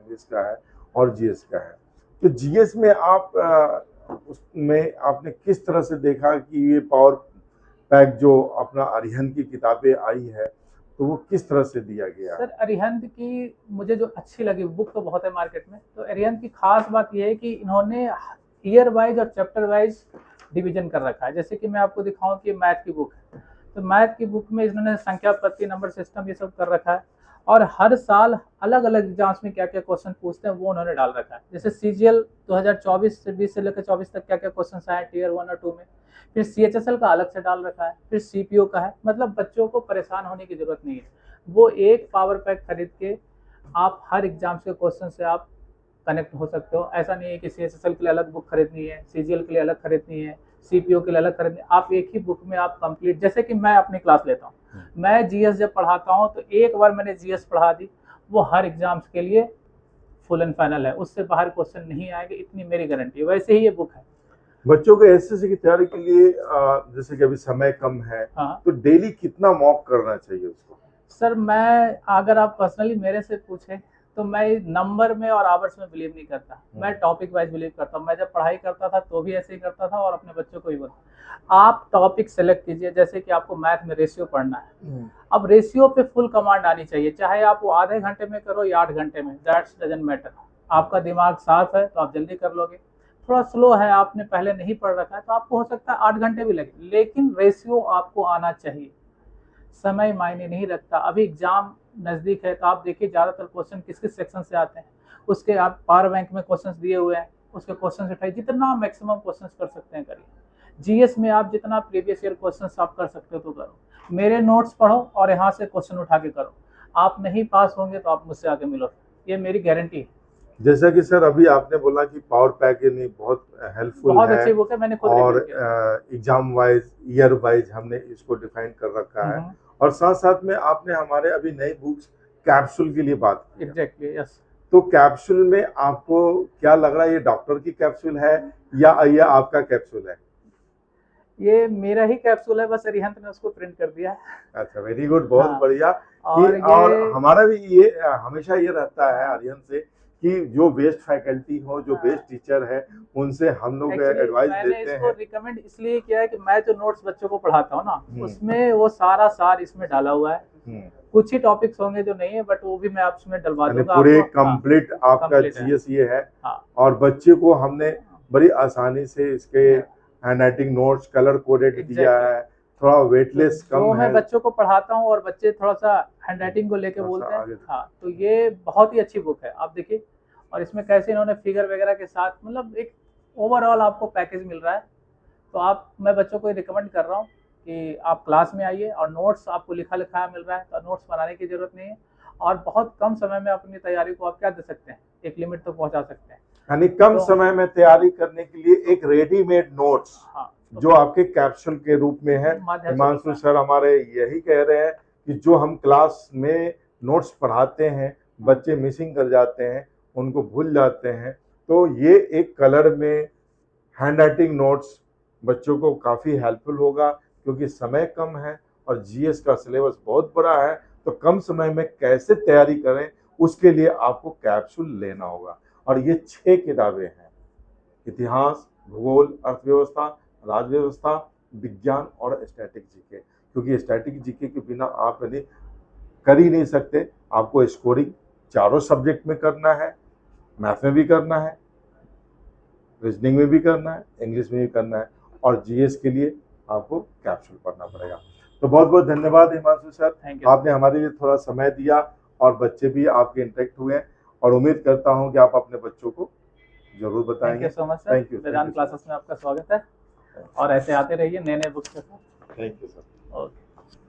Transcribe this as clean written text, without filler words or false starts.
English का है और जीएस का है। तो जीएस में आप उसमें आपने किस तरह से देखा कि ये पावर पैक जो अपना अरिहंत की किताबें आई है तो वो किस तरह से दिया गया? सर अरिहंत की मुझे जो अच्छी लगी, बुक तो बहुत है मार्केट में, तो अरिहंत की खास बात यह है कि इन्होंने ईयर वाइज और चैप्टर वाइज डिवीजन कर रखा है। जैसे कि मैं आपको दिखाऊं कि मैथ की बुक है, तो मैथ की बुक में इन्होंने संख्या पत्ती, नंबर सिस्टम, ये सब कर रखा है। और हर साल अलग अलग एग्जाम्स में क्या क्या क्वेश्चन पूछते हैं वो उन्होंने डाल रखा है। जैसे सीजीएल 2024 से 20 से लेकर 24 तक क्या क्या क्वेश्चन आए टीयर 1 और 2 में, फिर सीएचएसएल का अलग से डाल रखा है, फिर सीपीओ का है। मतलब बच्चों को परेशान होने की जरूरत नहीं है, वो एक पावर पैक खरीद के आप हर एग्जाम के क्वेश्चन से आप कनेक्ट हो सकते हो। ऐसा नहीं है कि सीएचएसएल के लिए अलग बुक खरीदनी है, सीजीएल के लिए अलग खरीदनी है, सीपीओ के लिए अलग खरीदनी है। आप एक ही बुक में आप कंप्लीट, जैसे कि मैं अपनी क्लास लेता हूँ, मैं जीएस जब पढ़ाता हूँ तो एक बार मैंने जीएस पढ़ा दी, वो हर एग्जाम्स के लिए फुल एंड फाइनल है, उससे बाहर क्वेश्चन नहीं आएंगे, इतनी मेरी गारंटी है। वैसे ही ये बुक है बच्चों के एसएससी की तैयारी के लिए। जैसे कि अभी समय कम है, हाँ, तो डेली कितना मॉक करना चाहिए उसको? सर मैं, अगर आप पर्सनली मेरे से पूछें तो मैं नंबर में और आवर्स में बिलीव नहीं करता, मैं टॉपिक वाइज बिलीव करता हूँ। मैं जब पढ़ाई करता था तो भी ऐसे ही करता था और अपने बच्चों को ही बोलता, आप टॉपिक सेलेक्ट कीजिए। जैसे कि आपको मैथ में रेशियो पढ़ना है, अब रेशियो पे फुल कमांड आनी चाहिए, चाहे आप वो आधे घंटे में करो या 8 घंटे में, दैट्स डजंट मैटर। आपका दिमाग साफ है तो आप जल्दी कर लोगे। थोड़ा स्लो है, आपने पहले नहीं पढ़ रखा है, तो आपको हो सकता है 8 घंटे भी लगे, लेकिन रेशियो आपको आना चाहिए। समय मायने नहीं रखता। अभी एग्जाम नज़दीक है तो आप देखिए ज़्यादातर क्वेश्चन किस किस सेक्शन से आते हैं, उसके आप पावर बैंक में क्वेश्चंस दिए हुए हैं, उसके क्वेश्चन उठाइए, जितना मैक्सिमम क्वेश्चंस कर सकते हैं करिए। जीएस में आप जितना प्रीवियस ईयर क्वेश्चंस आप कर सकते हो तो करो, मेरे नोट्स पढ़ो और यहाँ से क्वेश्चन उठा के करो। आप नहीं पास होंगे तो आप मुझसे आके मिलो, ये मेरी गारंटी है। जैसा कि सर अभी आपने बोला कि पावर पैक यानी बहुत हेल्पफुल बहुत है, अच्छी बुक है, मैंने खुद और रिव्यू किया। एग्जाम वाइज, ईयर वाइज हमने इसको डिफाइन कर रखा है। और साथ साथ में आपने हमारे अभी नई बुक्स कैप्सूल के लिए बात की। Exactly, yes. तो कैप्सूल में आपको क्या लग रहा है, ये डॉक्टर की कैप्सूल है या ये आपका कैप्सूल है? ये मेरा ही कैप्सूल है, बस अरिहंत ने उसको प्रिंट कर दिया है। अच्छा, वेरी गुड, बहुत हाँ, बढ़िया। और हमारा भी ये हमेशा ये रहता है अरिहंत से कि जो बेस्ट फैकल्टी हो, जो बेस्ट टीचर है, उनसे हम लोग एडवाइस लेते हैं। इसको रिकमेंड इसलिए किया है कि मैं जो नोट्स बच्चों को पढ़ाता हूँ ना, उसमें वो सारा सार इसमें डाला हुआ है। कुछ ही टॉपिक्स होंगे जो नहीं है, बट वो भी मैं आप उसमें डलवा दूंगा। पूरे कंप्लीट आपका जीएस ये है। और बच्चे को हमने बड़ी आसानी से इसके हैंडराइटिंग नोट्स कलर कोडेड दिया है, थोड़ा वेटलेस कम है। मैं बच्चों को पढ़ाता हूँ और बच्चे थोड़ा सा हैंडराइटिंग को लेके बोलते हैं। हाँ, तो ये बहुत ही अच्छी बुक है, आप देखिए। और इसमें कैसे इन्होंने फिगर वगैरह के साथ, मतलब एक ओवरऑल आपको पैकेज मिल रहा है। तो मैं बच्चों को रिकमेंड कर रहा हूँ कि आप क्लास में आइए, और नोट्स आपको लिखा लिखा मिल रहा है, तो नोट्स बनाने की जरूरत नहीं है। और बहुत कम समय में अपनी तैयारी को आप क्या दे सकते हैं, एक लिमिट तक पहुंचा सकते हैं। यानी कम समय में तैयारी करने के लिए एक रेडीमेड नोट्स, जो आपके कैप्सूल के रूप में है। हिमांशु सर हमारे यही कह रहे हैं कि जो हम क्लास में नोट्स पढ़ाते हैं, बच्चे मिसिंग कर जाते हैं, उनको भूल जाते हैं, तो ये एक कलर में हैंडराइटिंग नोट्स बच्चों को काफ़ी हेल्पफुल होगा, क्योंकि समय कम है और जीएस का सिलेबस बहुत बड़ा है। तो कम समय में कैसे तैयारी करें, उसके लिए आपको कैप्सूल लेना होगा। और ये 6 किताबें हैं, इतिहास, भूगोल, अर्थव्यवस्था, राज्य व्यवस्था, विज्ञान और स्टैटिक जीके। क्योंकि स्टैटिक जीके के बिना आप यदि कर ही नहीं सकते, आपको स्कोरिंग चारों सब्जेक्ट में करना है, मैथ में भी करना है, रीजनिंग में भी करना है, इंग्लिश में भी करना है, और जीएस के लिए आपको कैप्सूल पढ़ना पड़ेगा। तो बहुत बहुत धन्यवाद हिमांशु सर, आपने हमारे लिए थोड़ा समय दिया और बच्चे भी आपके इंटरेक्ट हुए, और उम्मीद करता हूं कि आप अपने बच्चों को जरूर बताएंगे। Thank you so much sir, Vedant classes में आपका स्वागत है, और ऐसे आते रहिए नए नए बुक्स के साथ। Thank you sir. ओके।